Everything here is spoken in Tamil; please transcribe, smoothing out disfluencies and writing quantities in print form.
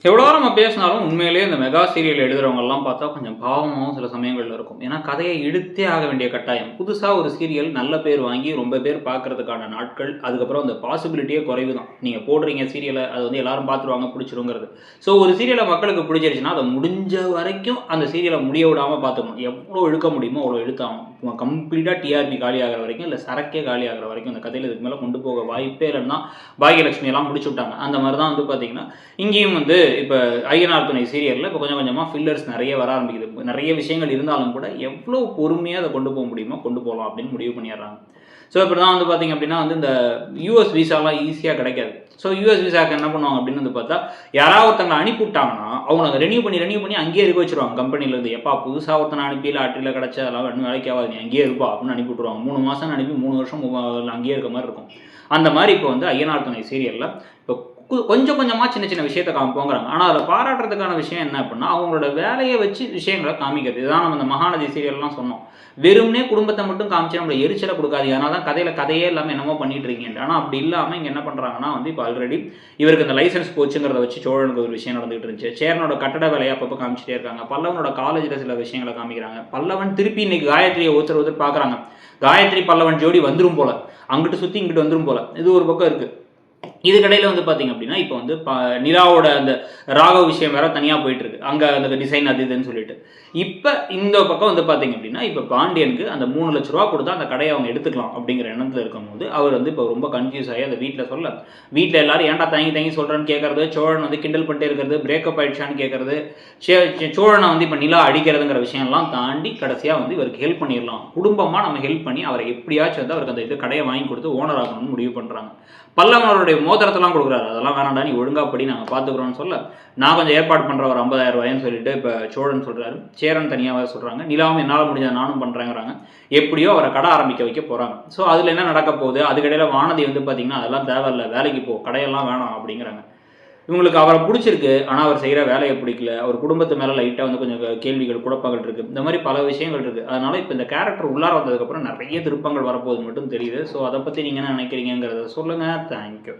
எவ்வளோ நம்ம பேசினாலும் உண்மையிலேயே இந்த மெகா சீரியல் எழுதுறவங்கலாம் பார்த்தா கொஞ்சம் பாவமாகவும் சில சமயங்கள்ல இருக்கும். ஏன்னா கதையை இழுத்தே ஆக வேண்டிய கட்டாயம். புதுசா ஒரு சீரியல் நல்ல பேர் வாங்கி ரொம்ப பேர் பார்க்கறதுக்கான நாட்கள், அதுக்கப்புறம் அந்த பாசிபிலிட்டியே குறைவு தான். நீங்க போடுறீங்க சீரியல, அது வந்து எல்லாரும் பார்த்துருவாங்க, பிடிச்சிருங்கிறது. ஸோ ஒரு சீரியல மக்களுக்கு பிடிச்சிருச்சுன்னா, அத முடிஞ்ச வரைக்கும் அந்த சீரியல முடிய விடாம பார்த்துக்கணும். எவ்வளோ இழுக்க முடியுமோ அவ்வளோ இழுத்தாகணும். கம்ப்ளீட்டா டிஆர்பி காலியாகிற வரைக்கும், இல்ல சரக்கே காலியாகிற வரைக்கும் அந்த கதையில இதுக்கு மேல கொண்டு போக வாய்ப்பே இல்லைன்னா, பாக்கியலட்சுமி எல்லாம் முடிச்சு விட்டாங்க. அந்த மாரி தான் வந்து பார்த்தீங்கன்னா, இங்கேயும் வந்து இப்ப ஐயனார் துணை சீரியல்ல இப்போ கொஞ்சம் கொஞ்சமா ஃபில்லர்ஸ் நெறைய வர ஆரம்பிக்குது. நெறைய விஷயங்கள் இருந்தாலும் கூட எவ்வளோ பொறுமையா அத கொண்டு போக முடியுமோ கொண்டு போலாம் அப்படின்னு முடிவு பண்ணிடுறாங்க. ஸோ இப்படிதான் வந்து பார்த்தீங்க அப்படின்னா வந்து இந்த யுஎஸ் விசாலாம் ஈஸியா கிடைக்காது. ஸோ யுஎஸ் விசாக்கு என்ன பண்ணுவாங்க அப்படின்னு வந்து பார்த்தா, யாராவது ஒருத்தவங்கள அனுப்பி விட்டாங்கன்னா, அவங்க அத ரெனியூ பண்ணி அங்கேயே இருக்க வச்சுருவாங்க கம்பெனில இருந்து. எப்பா புதுசா ஒருத்தன அனுப்பி லாட்டரில கிடைச்சா அதெல்லாம் ஒண்ணும் வேலைக்கு ஆகாது. நீ அங்கேயே இருப்பா அப்படின்னு அனுப்பி விட்டுருவாங்க. 3 மாசம்னு அனுப்பி 3 வருஷம் அங்கேயே இருக்க மாரி இருக்கும். அந்த மாரி இப்போ வந்து ஐயனார் துணை சீரியல்ல இப்போ கொஞ்சம் கொஞ்சமா சின்ன சின்ன விஷயத்த காமிப்போங்கிறாங்க. ஆனா அதில பாராட்டுறதுக்கான விஷயம் என்ன அப்படின்னா, அவங்களோட வேலைய வச்சு விஷயங்கள காமிக்கிறது. இதுதான் நம்ம இந்த மகாநதி சீரியல்லாம் சொன்னோம். வெறுமனே குடும்பத்த மட்டும் காமிச்சு நம்மள எரிச்சல குடுக்காதீங்க. அதனால தான் கதையில கதையே இல்லாம என்னமோ பண்ணிட்டு இருக்கீங்கன்ட்டு. ஆனா அப்படி இல்லாம இங்க என்ன பண்றாங்கன்னா வந்து இப்ப ஆல்ரெடி இவருக்கு இந்த லைசென்ஸ் போச்சுங்கிறத வச்சு சோழனுக்கு ஒரு விஷயம் நடந்துகிட்டு இருந்துச்சு. சேரனோட கட்டட வேலைய அப்பப்ப காமிச்சிட்டே இருக்காங்க. பல்லவனோட காலேஜ்ல சில விஷயங்கள காமிக்கிறாங்க. பல்லவன் திருப்பி இன்னைக்கு காயத்ரியை ஒருத்தர் பார்க்குறாங்க. காயத்ரி பல்லவன் ஜோடி வந்துரும் போல. அங்கிட்டு சுத்தி இங்கிட்டு வந்துரும் போல. இது ஒரு பக்கம் இருக்கு. இதுக்கிடையில வந்து பார்த்தீங்க அப்படின்னா, இப்போ வந்து நிலாவோட அந்த ராகவ் விஷயம் வேற தனியா போயிட்டு இருக்கு. அங்க அந்த டிசைன் அது இதுன்னு சொல்லிட்டு. இப்ப இந்த பக்கம் வந்து பார்த்தீங்க அப்படின்னா, இப்ப பாண்டியனுக்கு அந்த ரூ. 3,00,000 குடுத்தா அந்த கடைய அவங்க எடுத்துக்கலாம் அப்படிங்கிற எண்ணத்துல இருக்கும்போது, அவர் வந்து இப்போ ரொம்ப கன்ஃப்யூஸ் ஆகி அத வீட்ல சொல்ல, வீட்ல எல்லாரும் ஏன்டா தயங்கி தயங்கி சொல்றேன்னு கேட்கறது, சோழன் வந்து கிண்டல் பண்ணிட்டே இருக்கிறது, பிரேக்கப் ஆயிடுச்சான்னு கேட்கறது, சோழனை வந்து இப்ப நிலா அடிக்கிறதுங்கிற விஷயம்லாம் தாண்டி கடைசியா வந்து இவருக்கு ஹெல்ப் பண்ணிடலாம். குடும்பமா நம்ம ஹெல்ப் பண்ணி அவரை எப்படியாச்சும் வந்து அவருக்கு அந்த இது கடையை வாங்கி கொடுத்து ஓனர் ஆகணும்னு முடிவு பண்றாங்க. பல்லவனுடைய மோதிரத்தெல்லாம் கொடுக்குறாரு. அதெல்லாம் வேணாம்டா நீ ஒழுங்கா படி நாங்கள் பார்த்துக்குறோம்னு சொல்ல, நான் கொஞ்சம் ஏற்பாடு பண்ணுறேன் ஒரு 50,000 சொல்லிட்டு இப்போ சோழன் சொல்கிறாரு. சேரன் தனியாக சொல்கிறாங்க. நிலாவும் என்னால் முடிஞ்ச நானும் பண்ணுறேங்கிறாங்க. எப்படியோ அவரை கடை ஆரம்பிக்க வைக்க போகிறாங்க. ஸோ அதில் என்ன நடக்க போகுது, அதுக்கிடையில் வானதி வந்து பார்த்தீங்கன்னா அதெல்லாம் தேவையில்ல, வேலைக்கு போ, கடையெல்லாம் வேணாம் அப்படிங்கிறாங்க. இவங்களுக்கு அவரை பிடிச்சிருக்கு, ஆனால் அவர் செய்கிற வேலையை பிடிக்கல. அவர் குடும்பத்து மேலே லைட்டாக வந்து கொஞ்சம் கேள்விகள், குழப்பங்கள் இருக்குது. இந்த மாதிரி பல விஷயங்கள் இருக்குது. அதனால் இப்போ இந்த கேரக்டர் உள்ளார வந்ததுக்கப்புறம் நிறைய திருப்பங்கள் வரப்போகுது மட்டும் தெரியுது. ஸோ அதை பற்றி நீங்கள் என்ன நினைக்கிறீங்கிறத சொல்லுங்கள். தேங்க்யூ.